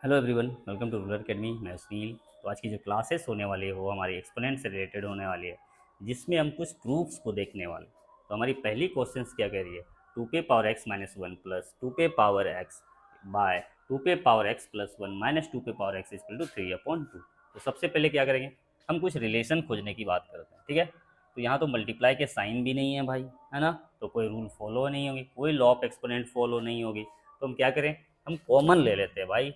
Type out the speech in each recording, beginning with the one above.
Hello everyone, welcome to Rural Academy. मैं सुनील। तो आज की जो क्लासेस होने वाली है वो हमारी एक्सपोनेंट से रिलेटेड होने वाली है, जिसमें हम कुछ प्रूफ्स को देखने वाले हैं। तो हमारी पहली क्वेश्चंस क्या कह रही है, टू पे power x minus one plus two पे पावर एक्स बाय टू पे power x plus one minus two पे power x equal to three upon two. तो सबसे पहले क्या करेंगे, हम कुछ रिलेशन खोजने की बात करते हैं, ठीक है। तो यहाँ तो मल्टीप्लाई के साइन भी नहीं है भाई, है ना। तो कोई रूल फॉलो नहीं होगी, कोई लॉ ऑफ एक्सपोनेंट फॉलो नहीं होगी। तो हम क्या करें, हम कॉमन ले लेते हैं भाई।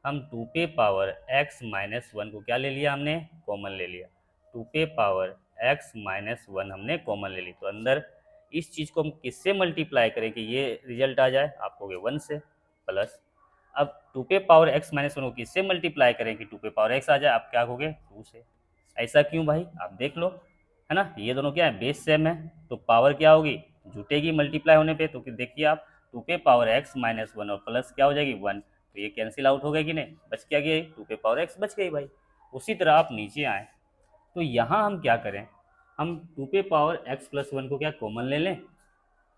हम टू पे पावर एक्स माइनस वन को क्या ले लिया हमने, कॉमन ले लिया। टू पे पावर एक्स माइनस वन हमने कॉमन ले ली, तो अंदर इस चीज़ को हम किससे मल्टीप्लाई करें कि ये रिजल्ट आ जाए, आप कहोगे वन से, प्लस अब टू पे पावर एक्स माइनस वन को किससे मल्टीप्लाई करें कि टू पे पावर एक्स आ जाए, आप क्या कहोगे, टू से। ऐसा क्यों भाई, आप देख लो, है ना। ये दोनों क्या है, बेस सेम है, तो पावर क्या होगी, जुटेगी मल्टीप्लाई होने पे। तो देखिए आप, टू पे पावर एक्स माइनस वन और प्लस क्या हो जाएगी, वन। तो ये कैंसिल आउट हो गया कि नहीं, बच क्या गया, टू पे पावर एक्स बच गई भाई। उसी तरह आप नीचे आए, तो यहाँ हम क्या करें, हम टू पे पावर एक्स प्लस वन को क्या कॉमन ले लें।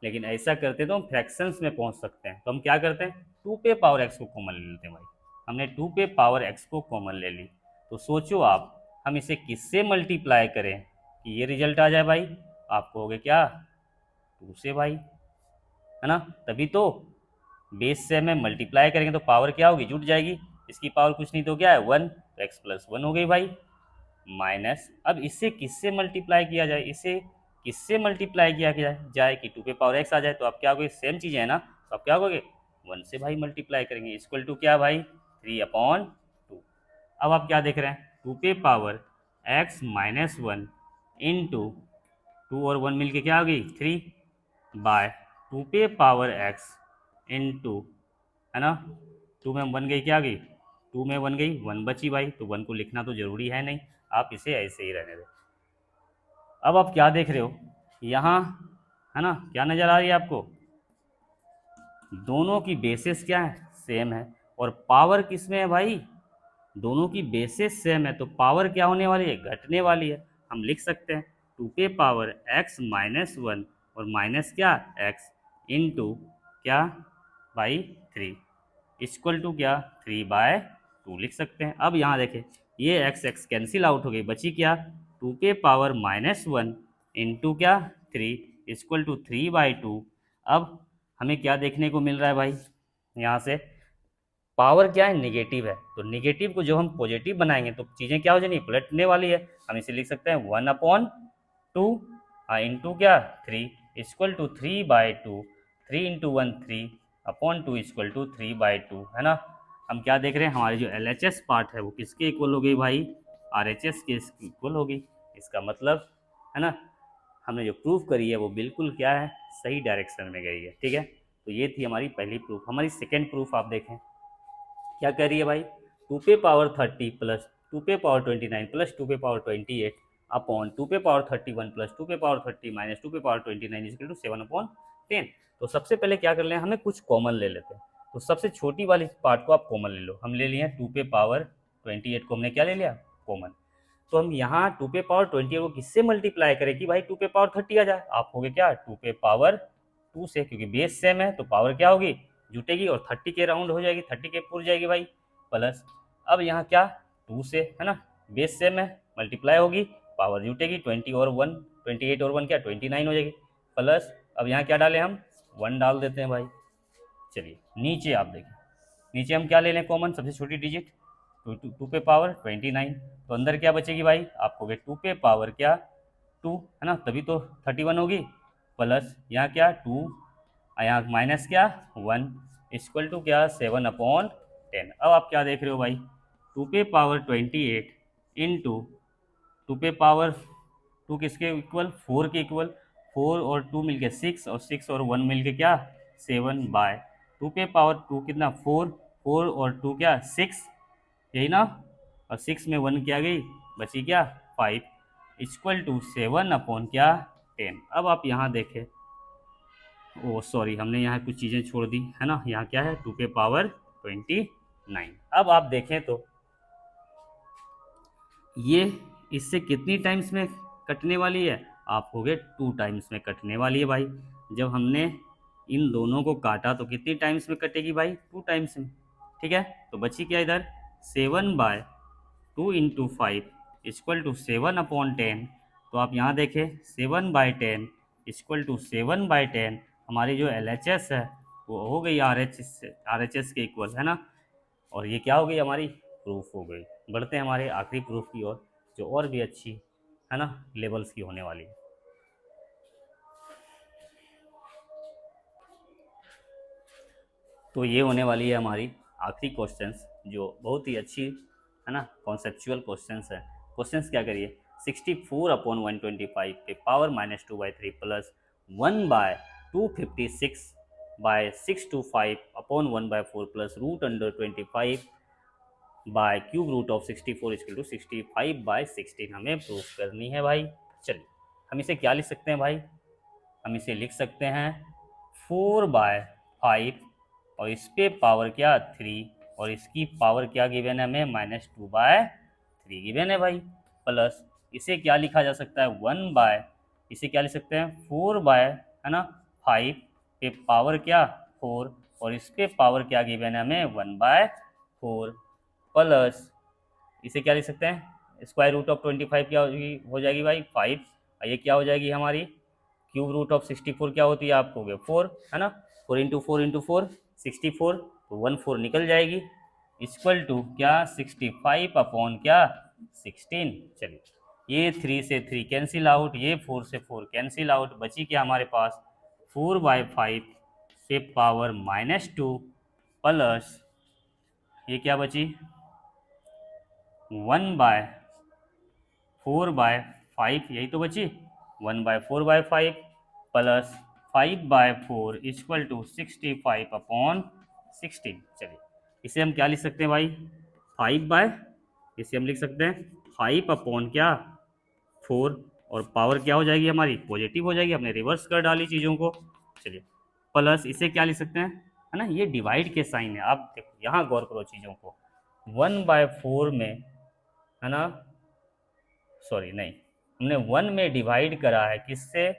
लेकिन ऐसा करते तो हम फ्रैक्शंस में पहुँच सकते हैं, तो हम क्या करते हैं, टू पे पावर एक्स को कॉमन ले लेते हैं भाई। हमने टू पे पावर एक्स को कॉमन ले ली, तो सोचो आप, हम इसे किससे मल्टीप्लाई करें कि ये रिजल्ट आ जाए भाई। आप कहोगे क्या, टू से भाई, है ना। तभी तो बेस से हमें मल्टीप्लाई करेंगे तो पावर क्या होगी, जुट जाएगी। इसकी पावर कुछ नहीं तो क्या है, वन, तो एक्स प्लस वन हो गई भाई। माइनस, अब इससे किससे मल्टीप्लाई किया जाए, इसे किससे मल्टीप्लाई किया जाए कि टू पे पावर एक्स आ जाए। तो आप क्या कहोगे, सेम चीज़ है ना, तो आप क्या कहोगे, वन से भाई मल्टीप्लाई करेंगे, इक्वल टू क्या भाई, थ्री अपॉन टू। अब आप क्या देख रहे हैं, टू पे power x minus one into two और वन मिल के क्या होगी, थ्री, बाय टू पे पावर एक्स इंटू, है ना, टू में बन गई क्या आ गई, टू में बन गई वन बची भाई, तो वन को लिखना तो जरूरी है नहीं, आप इसे ऐसे ही रहने दें। अब आप क्या देख रहे हो यहाँ, है ना, क्या नज़र आ रही है आपको, दोनों की बेसिस क्या है, सेम है। और पावर किस में है भाई, दोनों की बेसिस सेम है, तो पावर क्या होने वाली है, घटने वाली है। हम लिख सकते हैं टू पे पावर एक्स माइनस वन और माइनस क्या, एक्स इंटू क्या बाई थ्री, इक्वल टू क्या, थ्री बाय टू लिख सकते हैं। अब यहाँ देखें, ये एक्स एक्स कैंसिल आउट हो गई, बची क्या, टू पे पावर माइनस वन इंटू क्या, three, equal to three by two. अब हमें क्या देखने को मिल रहा है भाई, यहाँ से पावर क्या है, निगेटिव है, तो निगेटिव को जब हम पॉजिटिव बनाएंगे तो चीज़ें क्या हो जाएंगी, पलटने वाली है। हम इसे लिख सकते हैं वन अपॉन टू इंटू क्या, three, equal to three by two, three into one three upon two equal to three by two, है ना। हम क्या देख रहे हैं, हमारी जो एल एच एस पार्ट है वो किसके इक्वल हो गई भाई, आर एच एस के इक्वल होगी। इसका मतलब, है ना, हमने जो प्रूफ करी है वो बिल्कुल क्या है, सही डायरेक्शन में गई है, ठीक है। तो ये थी हमारी पहली प्रूफ। हमारी सेकेंड प्रूफ आप देखें, क्या कह रही है भाई, टू पे पावर थर्टी प्लस टू पे power twenty nine plus two पे power twenty eight upon two पे power thirty one plus two पे पावर थर्टी माइनस टू पे power twenty nine equal two seven upon ten. तो सबसे पहले क्या कर लें, हमें कुछ कॉमन ले लेते हैं। तो सबसे छोटी वाली पार्ट को आप कॉमन ले लो, हम ले लिए टू पे पावर ट्वेंटी एट को हमने क्या ले लिया, कॉमन। तो हम यहाँ टू पे पावर ट्वेंटी एट को किससे मल्टीप्लाई करें कि भाई टू पे पावर थर्टी आ जाए। आप हो गए क्या, टू पे पावर टू से, क्योंकि बेस सेम है तो पावर क्या होगी, जुटेगी और थर्टी के राउंड हो जाएगी, थर्टी के पूर जाएगी भाई, प्लस अब यहाँ क्या, टू से, है ना, बेस सेम है, मल्टीप्लाई होगी, पावर जुटेगी, ट्वेंटी और वन, ट्वेंटी एट और वन क्या, ट्वेंटी नाइन हो जाएगी, प्लस अब यहाँ क्या डालें, हम वन डाल देते हैं भाई। चलिए नीचे आप देखें, नीचे हम क्या ले लें कॉमन, सबसे छोटी डिजिट, टू पे पावर ट्वेंटी नाइन, तो अंदर क्या बचेगी भाई, आपको टू पे पावर क्या, टू, है ना, तभी तो थर्टी वन होगी, प्लस यहाँ क्या टू, यहाँ माइनस क्या वन, इक्वल टू क्या, सेवन अपॉन टेन। अब आप क्या देख रहे हो भाई, टू पे power twenty eight into two पे पावर टू किसके इक्वल, फोर के इक्वल, फोर और टू मिलके सिक्स और सिक्स और वन मिलके क्या, सेवन बाय टू पे पावर टू कितना, फोर, फोर और टू क्या, सिक्स, यही ना, और सिक्स में वन क्या गई, बची क्या, five, equal to seven upon क्या, टेन। अब आप यहाँ देखें, ओ सॉरी, हमने यहाँ कुछ चीज़ें छोड़ दी, है ना, यहाँ क्या है, टू पे पावर ट्वेंटी नाइन। अब आप देखें तो ये इससे कितनी टाइम्स में कटने वाली है, आप हो गए टू टाइम्स में कटने वाली है भाई। जब हमने इन दोनों को काटा तो कितनी टाइम्स में कटेगी भाई, टू टाइम्स में, ठीक है। तो बची क्या इधर 7/2 इंटू 5 इक्वल टू 7/10। तो आप यहाँ देखें 7/10 इक्वल टू 7/10, हमारी जो LHS है वो हो गई RHS के इक्वल, है ना। और ये क्या हो गई हमारी प्रूफ हो गई। बढ़ते हैं हमारे आखिरी प्रूफ की ओर, जो और भी अच्छी है ना लेवल्स की होने वाली है। तो ये होने वाली है हमारी आखिरी क्वेश्चंस, जो बहुत ही अच्छी है ना कॉन्सेप्चुअल क्वेश्चंस है। क्वेश्चंस क्या करिए 64/125 पे power -2/3 plus 1/256/625/1/4 plus √25 by cube root of 64 equal to 65/16 हमें प्रूफ करनी है भाई। चलिए हम इसे क्या लिख सकते हैं भाई, हम इसे लिख सकते हैं 4/5 और इस पे पावर क्या 3 और इसकी पावर क्या गिवन है हमें -2/3 गिवन है भाई, प्लस इसे क्या लिखा जा सकता है इसे क्या लिख सकते हैं 4 है ना 5 पे पावर क्या 4 और इस पे पावर क्या गिवन है हमें 1/4 प्लस इसे क्या लिख सकते हैं स्क्वायर रूट ऑफ 25 क्या हो जाएगी भाई 5, और ये क्या हो जाएगी हमारी क्यूब रूट ऑफ 64 क्या होती है आपको 4, है ना। 4 इंटू 4 64, तो 1/4 निकल जाएगी इक्वल टू क्या 65 अपॉन क्या 16। चलिए ये 3 से 3 कैंसिल आउट, ये 4 से 4 कैंसिल आउट, बची क्या हमारे पास 4/5 से पावर -2 प्लस ये क्या बची 1/4/5, यही तो बची 1/4/5 प्लस 5/4 इक्वल टू 65/16। चलिए इसे हम क्या लिख सकते हैं भाई इसे हम लिख सकते हैं 5 अपॉन क्या 4 और पावर क्या हो जाएगी हमारी पॉजिटिव हो जाएगी, हमने रिवर्स कर डाली चीज़ों को। चलिए प्लस इसे क्या लिख सकते हैं, है ना, ये डिवाइड के साइन है, आप देखो यहाँ गौर करो चीज़ों को 1/4 में, है ना, सॉरी नहीं, हमने 1 में डिवाइड करा है किससे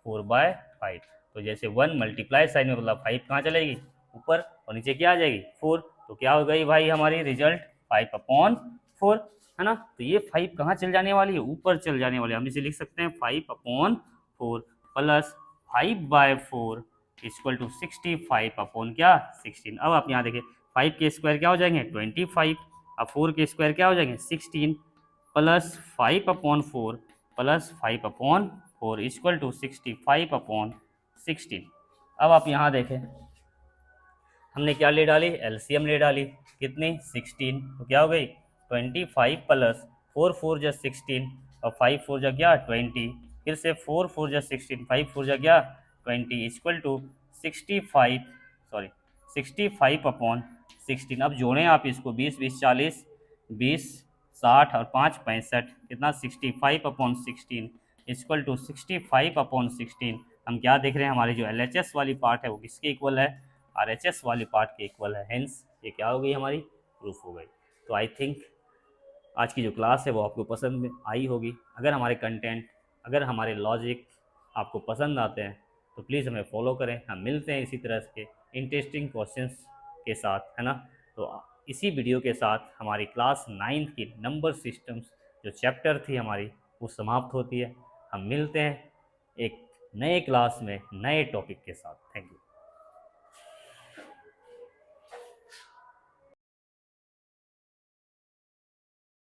4/5, तो जैसे 1 मल्टीप्लाई साइन में मतलब 5 कहाँ चलेगी ऊपर और नीचे क्या आ जाएगी 4, तो क्या हो गई भाई हमारी रिजल्ट 5/4, है ना। तो ये 5 कहाँ चल जाने वाली है ऊपर चल जाने वाली है, हम इसे लिख सकते हैं 5/4 प्लस 5/4 इक्वल टू 65 अपॉन क्या 16। अब आप यहाँ देखिए 5 के स्क्वायर क्या हो जाएंगे 25, अब 4 के स्क्वायर क्या हो जाएंगे 16 प्लस 5/4 प्लस 5/4 इक्वल टू 65/16। अब आप यहाँ देखें हमने क्या ले डाली एलसीएम ले डाली, कितनी 16, तो क्या हो गई 25 प्लस 4 4 जा 16 और 5 4 जा क्या 20, फिर से 4 4 जा 16 5 4 जा क्या 20 इक्वल टू 65/16। अब जोड़ें आप इसको 20 20 40 20 60 और 5 65 कितना 65/16 इक्वल टू 65/16। हम क्या देख रहे हैं हमारी जो LHS वाली पार्ट है वो किसके इक्वल है RHS वाली पार्ट के इक्वल है, हेंस ये क्या हो गई हमारी प्रूफ हो गई। तो आई थिंक आज की जो क्लास है वो आपको पसंद आई होगी। अगर हमारे कंटेंट अगर हमारे लॉजिक आपको पसंद आते हैं तो प्लीज़ हमें फॉलो करें, हम मिलते हैं इसी तरह के इंटरेस्टिंग क्वेश्चंस के साथ, है ना। तो इसी वीडियो के साथ हमारी क्लास 9th की नंबर सिस्टम्स जो चैप्टर थी हमारी वो समाप्त होती है। हम मिलते हैं एक नए क्लास में नए टॉपिक के साथ। Thank you.